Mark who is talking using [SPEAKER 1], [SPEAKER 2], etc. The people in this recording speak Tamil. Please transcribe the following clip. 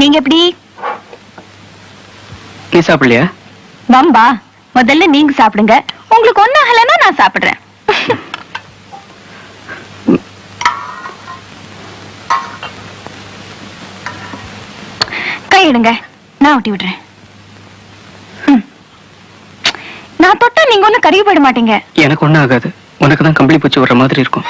[SPEAKER 1] நீங்க எப்படி?
[SPEAKER 2] நீ சாப்பிடலையா?
[SPEAKER 1] வம்பா, முதல்ல நீங்க சாப்பிடுங்க. உங்களுக்கு ஒண்ணு ஆகலன்னா நான் சாப்பிடுறேன். கையிடுங்க, நான் ஊட்டி விடுறேன். நான் தொட்டா நீங்க ஒண்ணும் கருகி போயிட மாட்டீங்க.
[SPEAKER 2] எனக்கு ஒண்ணும் ஆகாது. உனக்கு தான் கம்பளி பூச்சி வர்ற மாதிரி இருக்கும்.